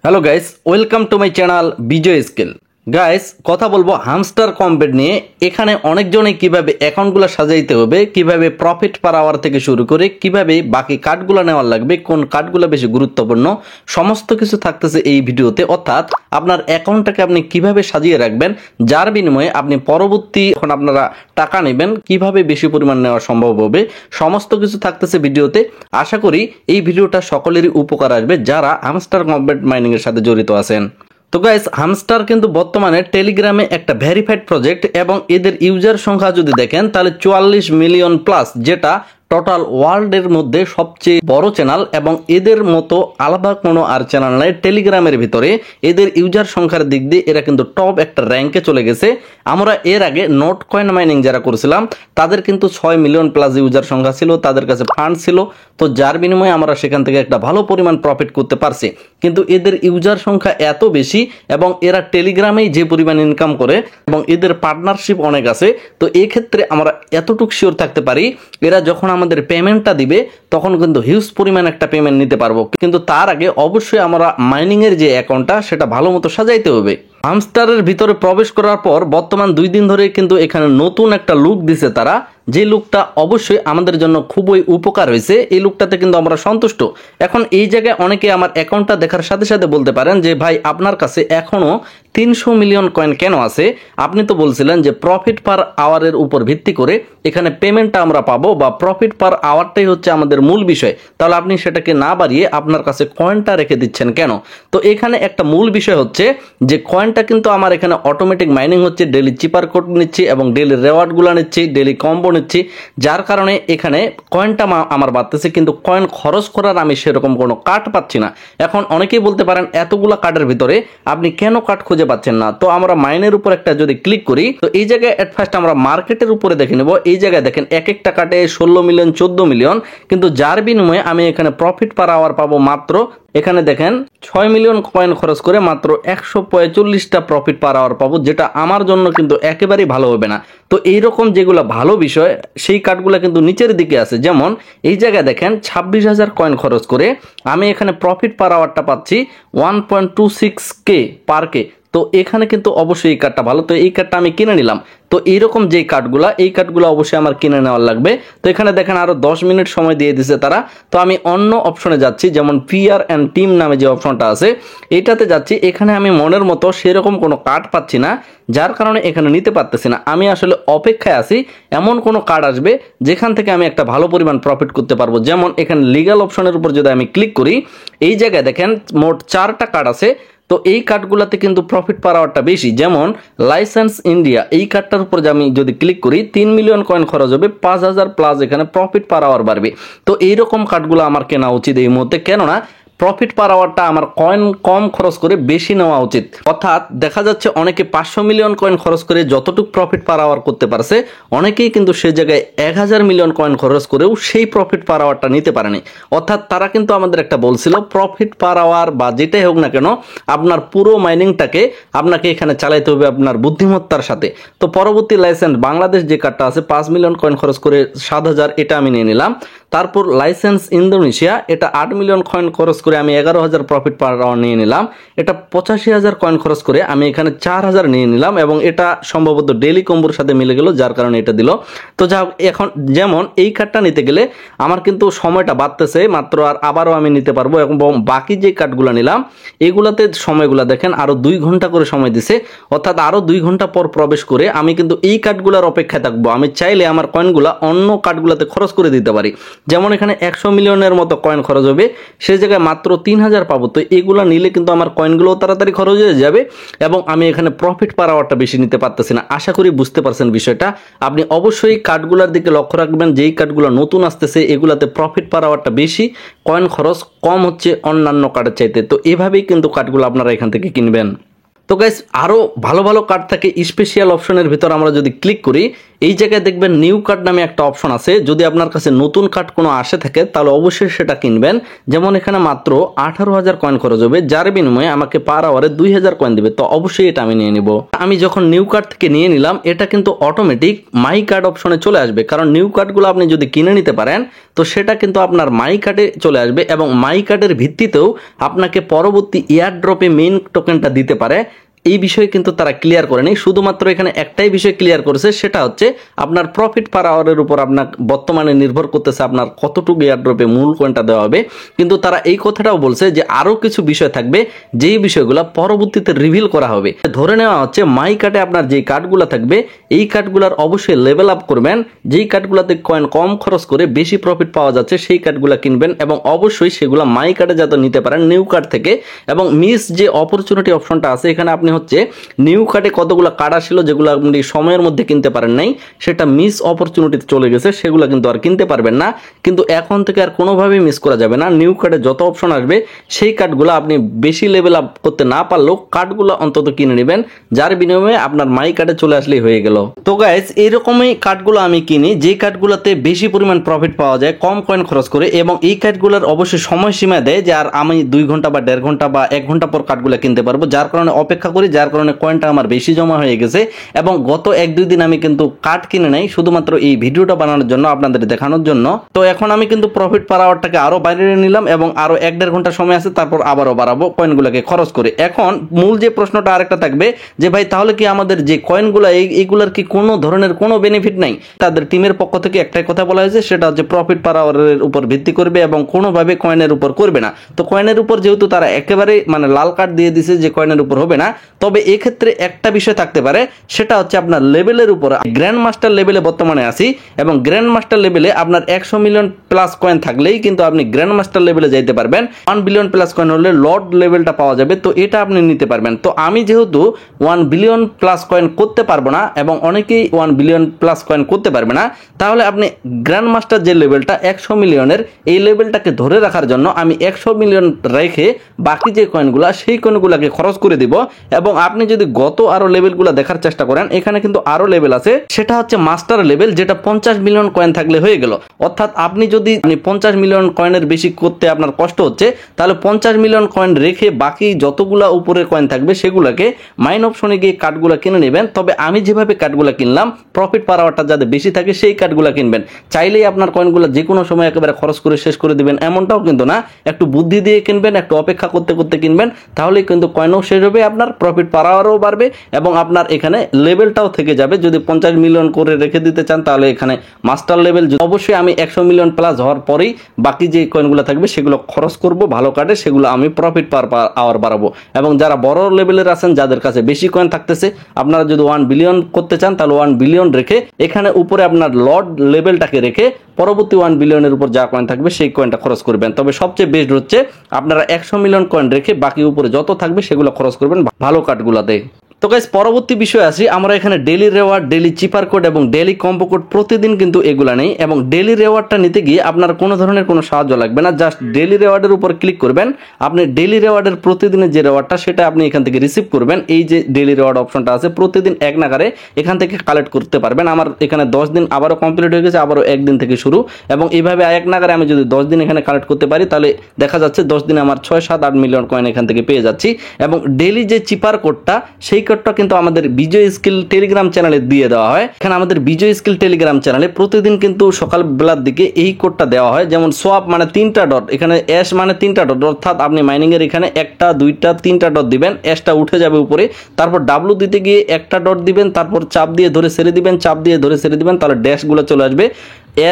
Hello guys, welcome to my channel Bijoy skill. Guys, কথা বলবো hamster compete নিয়ে। এখানে অনেকজনে কিভাবে অ্যাকাউন্টগুলো সাজাইতে হবে, কিভাবে প্রফিট পার আওয়ার থেকে শুরু করে কিভাবে বাকি কার্ডগুলো নেওয়ার লাগবে, কোন কার্ডগুলো বেশি গুরুত্বপূর্ণ, সমস্ত কিছু থাকতেছে এই ভিডিওতে। অর্থাৎ আপনার অ্যাকাউন্টটাকে আপনি কিভাবে সাজিয়ে রাখবেন, যার বিনিময়ে আপনি পরবর্তী যখন আপনারা টাকা নেবেন কিভাবে বেশি পরিমাণ নেওয়া সম্ভব হবে, সমস্ত কিছু থাকতেছে ভিডিওতে। আশা করি এই ভিডিওটা সকলেরই উপকার আসবে যারা হামস্টার কম্পেট মাইনিং এর সাথে জড়িত আছেন। তো গাইস, হামস্টার কিন্তু বর্তমানে টেলিগ্রামে একটা ভেরিফাইড প্রজেক্ট এবং এদের ইউজার সংখ্যা যদি দেখেন তাহলে 44 মিলিয়ন প্লাস, যেটা টোটাল ওয়ার্ল্ডের মধ্যে সবচেয়ে বড় চ্যানেল। এবং এদের মতো আলাদা কোনো আর চ্যানেল নাই টেলিগ্রামের ভিতরে। এদের ইউজার সংখ্যার দিক দিয়ে এরা কিন্তু টপ একটা র্যাঙ্কে চলে গেছে। আমরা এর আগে নোট কয়েন মাইনিং যারা করেছিলাম তাদের কিন্তু 6 মিলিয়ন প্লাস ইউজার সংখ্যা ছিল, তাদের কাছে ফান্ড ছিল, তো যার বিনিময়ে আমরা সেখান থেকে একটা ভালো পরিমাণ প্রফিট করতে পারছি। কিন্তু এদের ইউজার সংখ্যা এত বেশি এবং এরা টেলিগ্রামেই যে পরিমাণ ইনকাম করে এবং এদের পার্টনারশিপ অনেক আছে, তো এই ক্ষেত্রে আমরা এতটুকু শিওর থাকতে পারি এরা যখন আমাদের পেমেন্টটা দিবে তখন কিন্তু হিউজ পরিমাণ একটা পেমেন্ট নিতে পারবো। কিন্তু তার আগে অবশ্যই আমরা মাইনিং এর যে অ্যাকাউন্টটা সেটা ভালো মতো সাজাইতে হবে। হামস্টারের ভিতরে প্রবেশ করার পর বর্তমান 2 দিন ধরে কিন্তু এখানে নতুন একটা লুক দিছে তারা, যে লুকটা অবশ্যই আমাদের জন্য খুবই উপকার হয়েছে। এই লুকটাতে কিন্তু আমরা সন্তুষ্ট। এখন এই জায়গায় অনেকে আমার অ্যাকাউন্টটা দেখার সাথে সাথে বলতে পারেন যে ভাই, আপনার কাছে এখনো 300 মিলিয়ন কয়েন কেন আছে? আপনি তো বলছিলেন যে প্রফিট পার আওয়ারের উপর ভিত্তি করে এখানে পেমেন্টটা আমরা পাবো, বা প্রফিট পার আওয়ারটাই হচ্ছে আমাদের মূল বিষয়, তাহলে আপনি সেটাকে না বাড়িয়ে আপনার কাছে কয়েনটা রেখে দিচ্ছেন কেন? তো এখানে একটা মূল বিষয় হচ্ছে যে কয়েনটা কিন্তু আমার এখানে অটোমেটিক মাইনিং হচ্ছে, ডেলি চিপার কোড নিচ্ছি এবং ডেলি রেওয়ার্ডগুলো নিচ্ছি, ডেলি কম্বো নিচ্ছি, যার কারণে এখানে কয়েনটা আমার বাড়তেছে, কিন্তু কয়েন খরচ করার আমি সেরকম কোনো কার্ড পাচ্ছি না। এখন অনেকেই বলতে পারেন এতগুলা কার্ডের ভিতরে আপনি কেন কার্ড খুঁজে পাচ্ছেন না? তো আমরা মাইনের উপর একটা যদি ক্লিক করি, তো এই জায়গায় এট ফার্স্ট আমরা মার্কেটের উপরে দেখে নেব। এই জায়গায় দেখেন এক একটা কার্ডে 16 মিলিয়ন 14 মিলিয়ন, কিন্তু যার বিনিময়ে আমি এখানে প্রফিট পার আওয়ার পাবো মাত্র, এখানে দেখেন 6 মিলিয়ন কয়েন খরচ করে মাত্র 145টা প্রফিট পার আওয়ার পাবো, যেটা আমার জন্য কিন্তু একেবারেই ভালো হবে না। তো এইরকম যেগুলো ভালো বিষয় সেই কার্ডগুলো কিন্তু নিচের দিকে আছে। যেমন এই জায়গায় দেখেন 26,000 কয়েন খরচ করে আমি এখানে প্রফিট পার আওয়ারটা পাচ্ছি 1.26K পার কে। তো এখানে কিন্তু অবশ্যই এই কার্ডটা ভালো, তো এই কার্ডটা আমি কিনে নিলাম। তো এইরকম যে কার্ডগুলো অবশ্যই আমার কিনে নেওয়ার লাগবে। তো এখানে দেখেন আরো 10 মিনিট সময় দিয়ে দিছে তারা। তো আমি অন্য অপশনে যাচ্ছি, যেমন পিআর অ্যান্ড টিম নামে যে অপশনটা আছে এইটাতে যাচ্ছি। এখানে আমি মনের মতো সেরকম কোনো কার্ড পাচ্ছি না, যার কারণে এখানে নিতে পারতেছি না। আমি আসলে অপেক্ষায় আছি এমন কোনো কার্ড আসবে যেখান থেকে আমি একটা ভালো পরিমাণ প্রফিট করতে পারবো। যেমন এখানে লিগ্যাল অপশনের উপর যদি আমি ক্লিক করি, এই জায়গায় দেখেন মোট 4টা কার্ড আছে। তো এই কার্ডগুলোতে কিন্তু প্রফিট পার আওয়ারটা বেশি। যেমন লাইসেন্স ইন্ডিয়া, এই কার্ডটার উপর আমি যদি ক্লিক করি 3 মিলিয়ন কয়েন খরচ হবে, 5,000 প্লাস এখানে প্রফিট পার আওয়ার বাড়বে। তো এইরকম কার্ডগুলো আমার কেনা উচিত এই মুহূর্তে, কেননা প্রফিট পার আওয়ারটা আমার কয়েন কম খরচ করে বেশি নেওয়া উচিত। অর্থাৎ দেখা যাচ্ছে অনেকে 500 মিলিয়ন কয়েন খরচ করে যতটুকু প্রফিট পার আওয়ার করতে পারছে, অনেকেই কিন্তু সে জায়গায় 1000 মিলিয়ন কয়েন খরচ করেও সেই প্রফিট পার আওয়ারটা নিতে পারেনি। অর্থাৎ তারা কিন্তু আমাদের একটা বলছিল প্রফিট পার আওয়ার বা যেটাই হোক না কেন আপনার পুরো মাইনিংটাকে আপনাকে এখানে চালাইতে হবে আপনার বুদ্ধিমত্তার সাথে। তো পরবর্তী লাইসেন্স বাংলাদেশ যে কার্ডটা আছে 5 মিলিয়ন কয়েন খরচ করে 7,000, এটা আমি নিয়ে নিলাম। তারপর লাইসেন্স ইন্দোনেশিয়া, এটা 8 মিলিয়ন কয়েন খরচ করে আমি 11,000 প্রফিট পার আওয়ার নিয়ে নিলাম। এটা 85,000 কয়েন খরচ করে আমি এখানে 4,000 নিয়ে নিলাম, এবং এটা সম্ভবত ডেলি কম্বোর সাথে মিলে গেল, যার কারণে এটা দিল। তো যা এখন যেমন এই কার্ডটা নিতে গেলে আমার কিন্তু সময়টা বাড়তেছে মাত্র, আর আবারও আমি নিতে পারবো। এবং বাকি যে কার্ডগুলো নিলাম এগুলাতে সময়গুলো দেখেন আরো 2 ঘন্টা করে সময় দিছে। অর্থাৎ আরো 2 ঘন্টা পর প্রবেশ করে আমি কিন্তু এই কার্ডগুলোর অপেক্ষায় থাকবো। আমি চাইলে আমার কয়েনগুলো অন্য কার্ডগুলোতে খরচ করে দিতে পারি। যেমন এখানে 100 মিলিয়নের মতো কয়েন খরচ হবে, সেই জায়গায় মাত্র 3,000 পাবো। তো এগুলো নিলে কিন্তু আমার কয়েনগুলো তাড়াতাড়ি খরচ হয়ে যাবে এবং আমি এখানে প্রফিট পার আওয়ারটা বেশি নিতে পারতেছি না। আশা করি বুঝতে পারছেন বিষয়টা। আপনি অবশ্যই কার্ডগুলোর দিকে লক্ষ্য রাখবেন, যেই কার্ডগুলো নতুন আসতেছে এগুলাতে প্রফিট পার আওয়ারটা বেশি, কয়েন খরচ কম হচ্ছে অন্যান্য কার্ডের চাইতে। তো এভাবেই কিন্তু কার্ডগুলো আপনারা এখান থেকে কিনবেন। তো গাইস, আরো ভালো ভালো কার্ড থাকে স্পেশাল অপশনের ভিতর আমরা যদি ক্লিক করি, এই জায়গায় দেখবেন নিউ কার্ড নামে একটা অপশন আছে। যদি আপনার কাছে নতুন কার্ড কোনো আসে থাকে তাহলে অবশ্যই সেটা কিনবেন। যেমন এখানে মাত্র 18,000 কয়েন খরচ হবে, যার বিনিময়ে আমাকে পার আওয়ারে 2,000 কয়েন দিবে। তো অবশ্যই এটা আমি নিয়ে নিব। আমি যখন নিউ কার্ড থেকে নিয়ে নিলাম, এটা কিন্তু অটোমেটিক মাই কার্ড অপশনে চলে আসবে, কারণ নিউ কার্ডগুলো আপনি যদি কিনে নিতে পারেন তো সেটা কিন্তু আপনার মাই কার্ডে চলে আসবে এবং মাই কার্ডের ভিত্তিতেও আপনাকে পরবর্তী এয়ার ড্রপে মেইন টোকেনটা দিতে পারে। এই বিষয়ে কিন্তু তারা ক্লিয়ার করেনি, শুধুমাত্র এখানে একটাই বিষয় ক্লিয়ার করেছে, সেটা হচ্ছে আপনার প্রফিট পার আওয়ারের উপর আপনার বর্তমানে নির্ভর করতেছে আপনার কতটুকু এয়ারড্রপে মূল কয়েনটা দেওয়া হবে। কিন্তু তারা এই কথাটাও বলছে যে আরও কিছু বিষয় থাকবে যেই বিষয়গুলো পরবর্তীতে রিভিল করা হবে। ধরে নেওয়া হচ্ছে মাই কার্ডে আপনার যেই কার্ডগুলো থাকবে এই কার্ডগুলোর অবশ্যই লেভেল আপ করবেন, যেই কার্ডগুলোতে কয়েন কম খরচ করে বেশি প্রফিট পাওয়া যাচ্ছে সেই কার্ডগুলো কিনবেন এবং অবশ্যই সেগুলো মাই কার্ডে যাতে নিতে পারেন নিউ কার্ড থেকে। এবং মিস যে অপরচুনিটি অপশনটা আছে, এখানে আপনি হচ্ছে নিউ কার্ডে কতগুলো কার্ড আসছিল যেগুলো আপনি সময়ের মধ্যে কিনতে পারেন নাই, সেটা মিস অপরচুনিটিতে চলে গেছে, সেগুলো কিন্তু আর কিনতে পারবেন না। কিন্তু এখন থেকে আর কোনোভাবেই মিস করা যাবে না। নিউ কার্ডে যত অপশন আসবে সেই কার্ডগুলো আপনি বেশি লেভেল আপ করতে না পারলেও কার্ডগুলো অন্তত কিনে নেবেন, যার বিনিময়ে আপনার মাই কার্ডে চলে আসলেই হয়ে গেল। তো গাইস, এইরকমই কার্ডগুলো আমি কিনি যে কার্ডগুলোতে বেশি পরিমাণ প্রফিট পাওয়া যায় কম কয়েন খরচ করে, এবং এই কার্ডগুলোর অবশ্যই সময়সীমা দেয় যে আর আমি 2 ঘন্টা বা 1.5 ঘন্টা বা 1 ঘন্টা পর কার্ডগুলো কিনতে পারবো, যার কারণে অপেক্ষা করি, যার কারণে কয়েনটা আমার বেশি জমা হয়ে গেছে। এবং গত 1-2 দিন আমি কিন্তু কার্ড কিনে নাই শুধুমাত্র এই ভিডিওটা বানানোর জন্য, আপনাদের দেখানোর জন্য। তো এখন আমি কিন্তু প্রফিট পার আওয়ারটাকে আরো বাড়িয়ে নিলাম এবং আরো 1-1.5 ঘন্টা সময় আছে, তারপর আবারও বাড়াবো কয়েনগুলোকে খরচ করে। এখন মূল যে প্রশ্নটা আরেকটা থাকবে যে ভাই তাহলে কি আমাদের যে কয়েনগুলো এইগুলোর কি কোনো ধরনের কোনো বেনিফিট নাই? তাদের টিমের পক্ষ থেকে একটাই কথা বলা হয়েছে, সেটা হচ্ছে প্রফিট পার আওয়ারের উপর ভিত্তি করবে এবং কোনোভাবে কয়েনের উপর করবে না। তো কয়েনের উপর যেহেতু তারা একেবারে মানে লাল কার্ড দিয়ে দিছে যে কয়েনের উপর হবে না, তবে এক্ষেত্রে একটা বিষয় থাকতে পারে, সেটা হচ্ছে আপনার লেভেলের উপর। গ্র্যান্ড মাস্টার লেভেলে বর্তমানে আছি এবং গ্র্যান্ড মাস্টার লেভেলে আপনার 100 মিলিয়ন প্লাস কয়েন থাকলেই কিন্তু আপনি গ্র্যান্ড মাস্টার লেভেলে যাইতে পারবেন। 1 বিলিয়ন প্লাস কয়েন হলে লর্ড লেভেলটা পাওয়া যাবে, তো এটা আপনি নিতে পারবেন। তো আমি যেহেতু 1 বিলিয়ন প্লাস কয়েন করতে পারবো না এবং অনেকেই 1 বিলিয়ন প্লাস কয়েন করতে পারবে না, তাহলে আপনি গ্র্যান্ড মাস্টার যে লেভেলটা 100 মিলিয়নের, এই লেভেলটাকে ধরে রাখার জন্য আমি 100 মিলিয়ন রেখে বাকি যে কয়েনগুলো সেই কয়েনগুলোকে খরচ করে দিব। এবং আপনি যদি গত আরো লেভেলগুলো দেখার চেষ্টা করেন, এখানে কিন্তু আরো লেভেল আছে, সেটা হচ্ছে মাস্টার লেভেল, যেটা 50 মিলিয়ন কয়েন থাকলে হয়ে গেল। অর্থাৎ আপনি যদি 50 মিলিয়ন কয়েনের বেশি করতে আপনার কষ্ট হচ্ছে, তাহলে 50 মিলিয়ন কয়েন রেখে বাকি যতগুলা উপরে কয়েন থাকবে সেগুলোকে মাইন অপশনে গিয়ে কার্ডগুলো কিনে নেবেন। তবে আমি যেভাবে কার্ডগুলো কিনলাম, প্রফিট পার আওয়ারটা যাতে বেশি থাকে সেই কার্ডগুলো কিনবেন। চাইলেই আপনার কয়েনগুলো যে কোনো সময় একেবারে খরচ করে শেষ করে দিবেন এমনটাও কিন্তু না, একটু বুদ্ধি দিয়ে কিনবেন, একটু অপেক্ষা করতে করতে কিনবেন, তাহলেই কিন্তু কয়েনও শেষ হবে, আপনার প্রফিট পার আওয়ারও বাড়বে এবং আপনার এখানে লেভেলটাও থেকে যাবে। যদি 50 মিলিয়ন করে রেখে দিতে চান তাহলে এখানে মাস্টার লেভেল, অবশ্যই আমি 100 মিলিয়ন প্লাস হওয়ার পরেই বাকি যে কয়েনগুলো থাকবে সেগুলো খরচ করব ভালো কার্ডে, সেগুলো আমি প্রফিট পার আওয়ার বাড়াবো। এবং যারা বড় লেভেলের আছেন, যাদের কাছে বেশি কয়েন থাকতেছে, আপনারা যদি 1 বিলিয়ন করতে চান তাহলে 1 বিলিয়ন রেখে এখানে উপরে আপনার লর্ড লেভেলটাকে রেখে পরবর্তী 1 বিলিয়নের উপর যা কয়েন থাকবে সেই কয়েনটা খরচ করবেন। তবে সবচেয়ে বেস্ট হচ্ছে আপনারা 100 মিলিয়ন কয়েন রেখে বাকি উপরে যত থাকবে সেগুলো খরচ করবেন ভালো কার্ডগুলোতে। তো গাইস, পরবর্তী বিষয় আসি, আমরা এখানে ডেইলি রেওয়ার্ড, ডেইলি চিপার কোড এবং ডেইলি কম্বো কোড প্রতিদিন কিন্তু এগুলা নেই। এবং ডেইলি রেওয়ার্ডটা নিতে গিয়ে আপনার কোনো ধরনের কোনো সাহায্য লাগবে না, জাস্ট ডেইলি রেওয়ার্ডের উপর ক্লিক করবেন। আপনি ডেইলি রেওয়ার্ডের প্রতিদিনের যে রেওয়ার্ডটা সেটা আপনি এখান থেকে রিসিভ করবেন। এই যে ডেইলি রেওয়ার্ড অপশনটা আছে, প্রতিদিন এক নাগারে এখান থেকে কালেক্ট করতে পারবেন। আমার এখানে 10 দিন আবারও কমপ্লিট হয়ে গেছে, আবারও একদিন থেকে শুরু, এবং এইভাবে এক নাগারে আমি যদি 10 দিন এখানে কালেক্ট করতে পারি তাহলে দেখা যাচ্ছে 10 দিনে আমার 6-7-8 মিলিয়ন কয়েন এখান থেকে পেয়ে যাচ্ছি। এবং ডেইলি যে চিপার কোডটা, সেই কোডটা কিন্তু আমাদের বিজয় স্কিল টেলিগ্রাম চ্যানেলে দিয়ে দেওয়া হয়। এখানে আমাদের বিজয় স্কিল টেলিগ্রাম চ্যানেলে প্রতিদিন কিন্তু সকাল বেলার দিকে এই কোডটা দেওয়া হয়। যেমন সোয়াপ মানে 3টা ডট, এখানে এস মানে 3টা ডট, অর্থাৎ আপনি মাইনিং এর এখানে 1টা 2টা 3টা ডট দিবেন, এসটা উঠে যাবে উপরে, তারপর ডাব্লু দিতে গিয়ে 1টা ডট দিবেন, তারপর চাপ দিয়ে ধরে ছেড়ে দিবেন, চাপ দিয়ে ধরে ছেড়ে দিবেন, তাহলে ড্যাশগুলো চলে আসবে,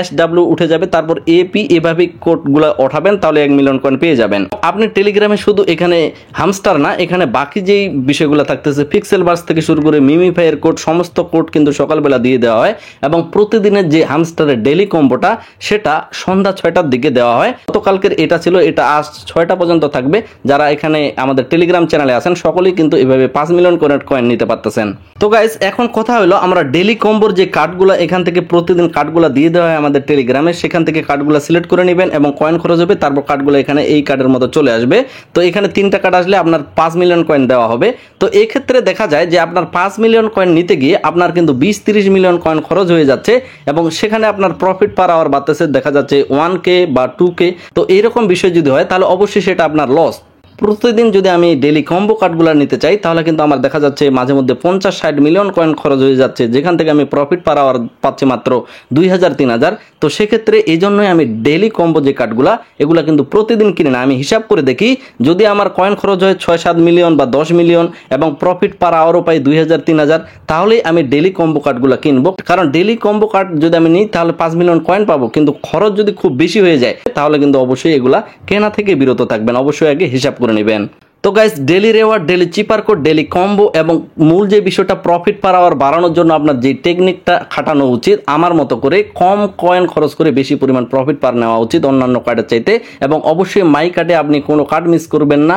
SW উঠে যাবে, তারপর AP, এভাবে কোডগুলো ওঠাবেন, তাহলে 1 মিলিয়ন কয়েন পেয়ে যাবেন। আপনি টেলিগ্রামে শুধু এখানে হামস্টার না, এখানে বাকি যেই বিষয়গুলো থাকতেছে পিক্সেল বার্স থেকে শুরু করে মিমিফাইয়ের কোড, সমস্ত কোড কিন্তু সকালবেলা দিয়ে দেওয়া হয়। এবং প্রতিদিনের যে হামস্টারের ডেইলি কম্বোটা সেটা সন্ধ্যা 6টার দিকে দেওয়া হয়। গতকালকের এটা ছিল, এটা আজ 6টা পর্যন্ত থাকবে। যারা এখানে আমাদের টেলিগ্রাম চ্যানেলে আছেন সকলেই কিন্তু এভাবে 5 মিলিয়ন কয়েন নিতে পারতেছেন। তো গাইস, এখন কথা হলো আমরা ডেইলি কম্বোর যে কার্ডগুলো এখান থেকে প্রতিদিন কার্ডগুলো দিয়ে দেওয়া হয় আমাদের টেলিগ্রামে, সেখান থেকে কার্ডগুলো সিলেক্ট করে নেবেন এবং কয়েন খরচ হবে, তারপর কার্ডগুলো এখানে এই কার্ডের মতো চলে আসবে। তো এখানে 3টা কার্ড আসলে আপনার 5 মিলিয়ন কয়েন দেওয়া হবে। তো এই ক্ষেত্রে দেখা যায় যে আপনার 5 মিলিয়ন কয়েন নিতে গিয়ে আপনার কিন্তু 20-30 মিলিয়ন কয়েন খরচ হয়ে যাচ্ছে এবং সেখানে আপনার প্রফিট পার আওয়ার বাড়তেছে দেখা যাচ্ছে 1K বা 2K। তো এইরকম বিষয় যদি হয় তাহলে অবশ্যই সেটা আপনার লস। প্রতিদিন যদি আমি ডেলি কম্বো কার্ডগুলো নিতে চাই তাহলে কিন্তু আমার দেখা যাচ্ছে মাঝে মধ্যে 50-60 মিলিয়ন কয়েন খরচ হয়ে যাচ্ছে, যেখান থেকে আমি প্রফিট পার আওয়ার পাচ্ছি মাত্র 2000-3000। তো সেক্ষেত্রে এই জন্যই আমি ডেলি কম্বো যে কার্ডগুলা এগুলা কিন্তু প্রতিদিন কিনে না, আমি হিসাব করে দেখি যদি আমার কয়েন খরচ হয় 6-7 মিলিয়ন বা 10 মিলিয়ন এবং প্রফিট পার আওয়ারও পাই 2000-3000, তাহলেই আমি ডেলি কম্বো কার্ডগুলো কিনবো। কারণ ডেলি কম্বো কার্ড যদি আমি নিই তাহলে 5 মিলিয়ন কয়েন পাবো, কিন্তু খরচ যদি খুব বেশি হয়ে যায় তাহলে কিন্তু অবশ্যই এগুলা কেনা থেকে বিরত থাকবেন, অবশ্যই আগে হিসাব করে নেবেন। তো গাইস, ডেলি রেওয়ার্ড, ডেলি চিপার কোড, ডেলি কম্বো এবং মূল যে বিষয়টা প্রফিট পার আওয়ার বাড়ানোর জন্য আপনার যে টেকনিকটা খাটানো উচিত, আমার মতো করে কম কয়েন খরচ করে বেশি পরিমাণ প্রফিট পার নেওয়া উচিত অন্যান্য কার্ডের চাইতে। এবং অবশ্যই মাই কার্ডে আপনি কোনো কার্ড মিস করবেন না,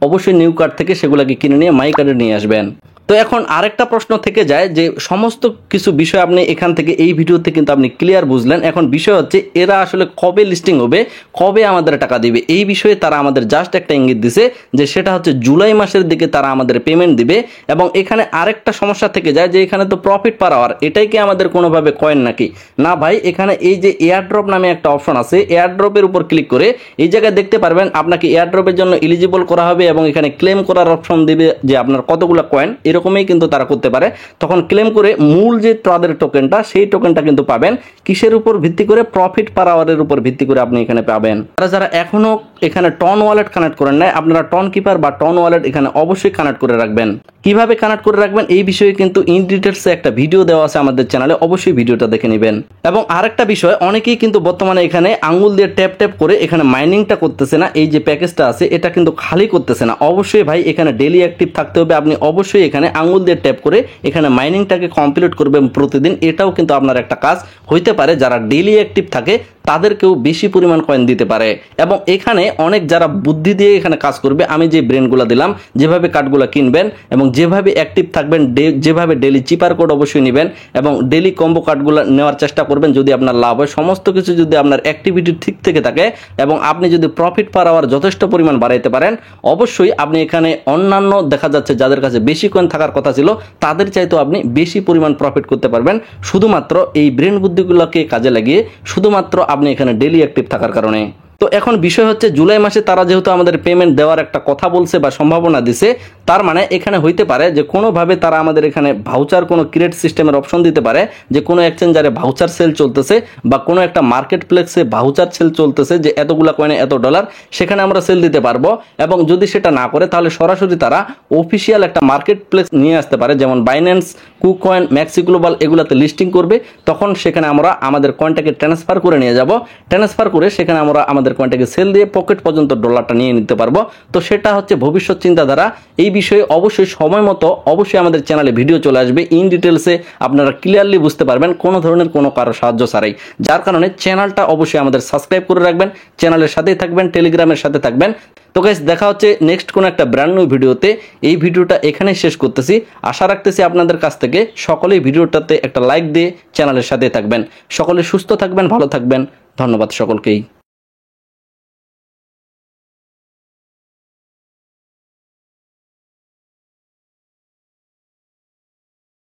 অবশ্যই নিউ কার্ড থেকে সেগুলোকে কিনে নিয়ে মাই কার্ডে নিয়ে আসবেন। তো এখন আরেকটা প্রশ্ন থেকে যায় যে সমস্ত কিছু বিষয় আপনি এখান থেকে এই ভিডিওতে কিন্তু আপনি ক্লিয়ার বুঝলেন। এখন বিষয় হচ্ছে এরা আসলে কবে লিস্টিং হবে, কবে আমাদের টাকা দিবে, এই বিষয়ে তারা আমাদের জাস্ট একটা ইঙ্গিত দিছে যে সেটা হচ্ছে জুলাই মাসের দিকে তারা আমাদের পেমেন্ট দিবে। এবং এখানে আরেকটা সমস্যা থেকে যায় যে এখানে তো প্রফিট পার আওয়ার, এটাই কি আমাদের কোনোভাবে কয়েন নাকি? না ভাই, এখানে এই যে এয়ারড্রপ নামে একটা অপশন আছে, এয়ারড্রপের উপর ক্লিক করে এই জায়গায় দেখতে পারবেন আপনাকে এয়ারড্রপের জন্য এলিজিবল করা হবে এবং এখানে ক্লেম করার অপশন দিবে যে আপনার কতগুলো কয়েন, এরকমই কিন্তু তারা করতে পারে। তখন ক্লেম করে মূল যে তাদের টোকেনটা, সেই টোকেনটা কিন্তু পাবেন কিসের উপর ভিত্তি করে? প্রফিট পার আওয়ারের উপর ভিত্তি করে আপনি এখানে পাবেন। যারা এখনো এখানে টন ওয়ালেট কানেক্ট করেন নাই, আপনারা টন কিপার বা টন ওয়ালেট এখানে অবশ্যই কানেক্ট করে রাখবেন। কিভাবে কানেক্ট করে রাখবেন এই বিষয়ে কিন্তু ইন ডিটেলসে একটা ভিডিও দেওয়া আছে আমাদের চ্যানেলে, অবশ্যই ভিডিওটা দেখে নেবেন। এবং আরেকটা বিষয়, অনেকেই কিন্তু বর্তমানে এখানে আঙ্গুল দিয়ে ট্যাপ ট্যাপ করে এখানে মাইনিংটা করতেছে না, এই যে প্যাকেজটা আছে এটা কিন্তু খালি করতেছে না। অবশ্যই ভাই এখানে ডেলি অ্যাক্টিভ থাকতে হবে, আপনি অবশ্যই এখানে আঙ্গুল দিয়ে ট্যাপ করে এখানে মাইনিংটাকে কমপ্লিট করবেন প্রতিদিন। এটাও কিন্তু আপনার একটা কাজ হইতে পারে, যারা ডেলি অ্যাক্টিভ থাকে তাদেরকেও বেশি পরিমাণ কয়েন দিতে পারে। এবং এখানে অনেক যারা বুদ্ধি দিয়ে এখানে কাজ করবে, আমি যে ব্রেনগুলো দিলাম, যেভাবে কার্ডগুলো কিনবেন এবং যেভাবে অ্যাক্টিভ থাকবেন, যেভাবে ডেলি চিপার কোড অবশ্যই নেবেন এবং ডেলি কম্বো কার্ডগুলো নেওয়ার চেষ্টা করবেন যদি আপনার লাভ হয়। সমস্ত কিছু যদি আপনার অ্যাক্টিভিটি ঠিক থেকে থাকে এবং আপনি যদি প্রফিট পার আওয়ার যথেষ্ট পরিমাণ বাড়াইতে পারেন, অবশ্যই আপনি এখানে অন্যান্য দেখা যাচ্ছে যাদের কাছে বেশি কয়েন থাকার কথা ছিল তাদের চাইতেও আপনি বেশি পরিমাণ প্রফিট করতে পারবেন, শুধুমাত্র এই ব্রেন বুদ্ধিগুলোকে কাজে লাগিয়ে, শুধুমাত্র আপনি এখানে ডেলি অ্যাক্টিভ থাকার কারণে। তো এখন বিষয় হচ্ছে জুলাই মাসে তারা যেহেতু আমাদের পেমেন্ট দেওয়ার একটা কথা বলছে বা সম্ভাবনা দিছে, তার মানে এখানে হইতে পারে যে কোনোভাবে তারা আমাদের এখানে ভাউচার কোনো ক্রিয়েট সিস্টেমের অপশন দিতে পারে, যে কোনো এক্সচেঞ্জারে ভাউচার সেল চলতেছে বা কোনো একটা মার্কেট প্লেসে ভাউচার সেল চলতেছে যে এতগুলা কয়েনে এত ডলার, সেখানে আমরা সেল দিতে পারবো। এবং যদি সেটা না করে তাহলে সরাসরি তারা অফিসিয়াল একটা মার্কেট প্লেস নিয়ে আসতে পারে, যেমন বাইন্যান্স, কুকয়েন, ম্যাক্সি গ্লোবাল, এগুলাতে লিস্টিং করবে। তখন সেখানে আমরা আমাদের কয়েনটাকে ট্রান্সফার করে নিয়ে যাব, ট্রান্সফার করে সেখানে আমরা আমাদের কয়েনটাকে সেল দিয়ে পকেট পর্যন্ত ডলারটা নিয়ে নিতে পারবো। তো সেটা হচ্ছে ভবিষ্যৎ চিন্তাধারা। এই বিষয়ে অবশ্যই সময় মতো অবশ্যই আমাদের চ্যানেলে ভিডিও চলে আসবে, ইন ডিটেলসে আপনারা ক্লিয়ারলি বুঝতে পারবেন কোনো ধরনের কোনো কারো সাহায্য ছাড়াই। যার কারণে চ্যানেলটা অবশ্যই আমাদের সাবস্ক্রাইব করে রাখবেন, চ্যানেলের সাথেই থাকবেন, টেলিগ্রামের সাথে থাকবেন। তো গাইস, দেখা হচ্ছে নেক্সট কোনো একটা ব্র্যান্ড নিউ ভিডিওতে। এই ভিডিওটা এখানেই শেষ করতেছি, আশা রাখতেছি আপনাদের কাছ থেকে সকলেই ভিডিওটাতে একটা লাইক দিয়ে চ্যানেলের সাথে থাকবেন। সকলে সুস্থ থাকবেন, ভালো থাকবেন, ধন্যবাদ সকলকেই।